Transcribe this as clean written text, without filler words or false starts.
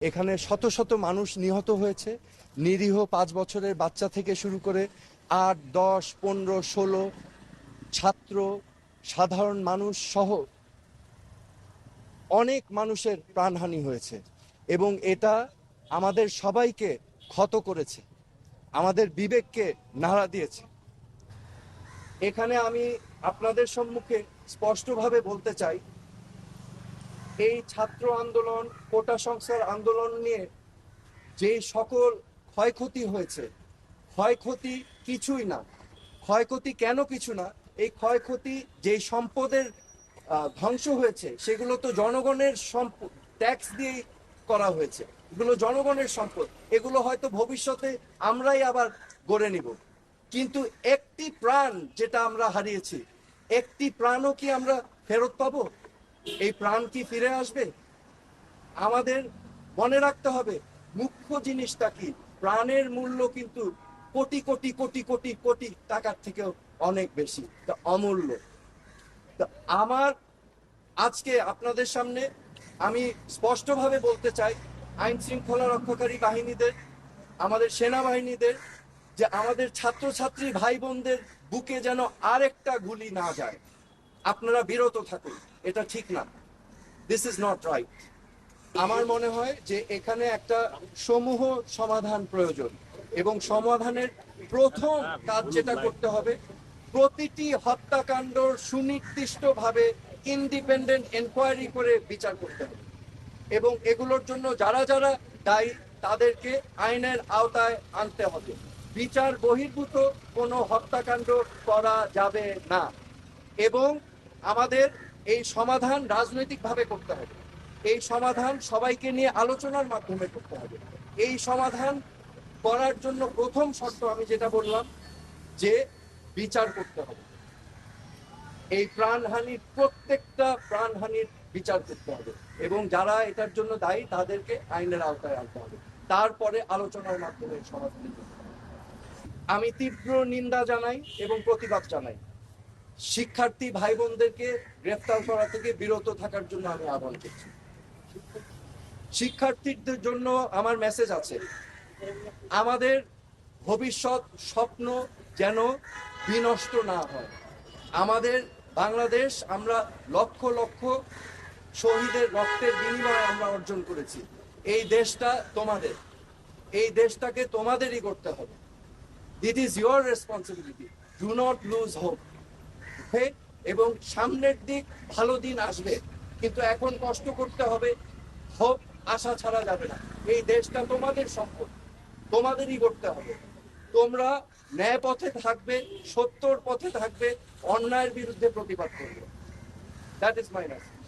এখানে শত শত মানুষ নিহত হয়েছে, নিরীহ 5 বছরের বাচ্চা থেকে শুরু করে 8, 10, 15, 16 ছাত্র, সাধারণ মানুষ সহ অনেক মানুষের প্রাণহানি হয়েছে এবং এটা আমাদের সবাইকে ক্ষত করেছে, আমাদের বিবেককে নাড়া দিয়েছে। এখানে আমি আপনাদের সম্মুখে স্পষ্টভাবে বলতে চাই, এই ছাত্র আন্দোলন, কোটা সংস্কার আন্দোলন নিয়ে যে সকল ক্ষয়ক্ষতি হয়েছে, ক্ষয়ক্ষতি কিছুই না। ক্ষয়ক্ষতি কেন কিছু না? এই ক্ষয়ক্ষতি যে সম্পদের ধ্বংস হয়েছে সেগুলো তো জনগণের সম্পদ, ট্যাক্স দিয়ে করা হয়েছে। এগুলো জনগণের সম্পদ, এগুলো হয়তো ভবিষ্যতে আমরাই আবার গড়ে নিব। কিন্তু একটি প্রাণ যেটা আমরা হারিয়েছি, একটি প্রাণও কি আমরা ফেরত পাবো? এই প্রাণ কি ফিরে আসবে? আমাদের মনে রাখতে হবে মুখ্য জিনিসটা কি। প্রাণের মূল্য কিন্তু কোটি কোটি কোটি কোটি কোটি টাকার থেকেও অনেক বেশি, তা অমূল্য। তা আমার আজকে আপনাদের সামনে আমি স্পষ্টভাবে বলতে চাই, আইন শৃঙ্খলা রক্ষাকারী বাহিনীদের, আমাদের সেনাবাহিনীদের, যে আমাদের ছাত্রছাত্রী ভাই বোনদের বুকে যেন আরেকটা গুলি না যায়। আপনারা বিরত থাকুন, এটা ঠিক না। This is not right. আমার মনে হয় যে এখানে একটা সমূহ সমাধান প্রয়োজন এবং সমাধানের প্রথম কাজ যেটা করতে হবে, প্রতিটি হত্যাকাণ্ড সুনির্দিষ্টভাবে ইন্ডিপেন্ডেন্ট এনকোয়ারি করে বিচার করতে হবে এবং এগুলোর জন্য যারা যারা দায়ী তাদেরকে আইনের আওতায় আনতে হবে। বিচার বহির্ভূত কোনো হত্যাকাণ্ড করা যাবে না এবং আমাদের এই সমাধান রাজনৈতিকভাবে করতে হবে। এই সমাধান সবাইকে নিয়ে আলোচনার মাধ্যমে করতে হবে। এই সমাধান করার জন্য প্রথম শর্ত আমি যেটা বললাম, যে বিচার করতে হবে। এই প্রাণহানির, প্রত্যেকটা প্রাণহানির বিচার করতে হবে এবং যারা এটার জন্য দায়ী তাদেরকে আইনের আওতায় আনতে হবে। তারপরে আলোচনার মাধ্যমে সমাধান করতে হবে। আমি তীব্র নিন্দা জানাই এবং প্রতিবাদ জানাই। শিক্ষার্থী ভাই বোনদেরকে গ্রেফতার করা থেকে বিরত থাকার জন্য আমি আহ্বান করছি। শিক্ষার্থীদের জন্য আমার মেসেজ আছে, আমাদের ভবিষ্যৎ স্বপ্ন যেন বিনষ্ট না হয়। আমাদের বাংলাদেশ আমরা লক্ষ লক্ষ শহীদের রক্তের বিনিময়ে আমরা অর্জন করেছি। এই দেশটা তোমাদের, এই দেশটাকে তোমাদেরই করতে হবে। It is your responsibility, do not lose hope. এবং সামনের দিক ভালো দিন আসবে, কিন্তু এখন কষ্ট করতে হবে, হোপ আশা ছাড়া যাবে না। এই দেশটা তোমাদের সম্পদ, তোমাদেরই করতে হবে। তোমরা ন্যায় পথে থাকবে, সত্যর পথে থাকবে, অন্যায়ের বিরুদ্ধে প্রতিবাদ করবে। That is my message.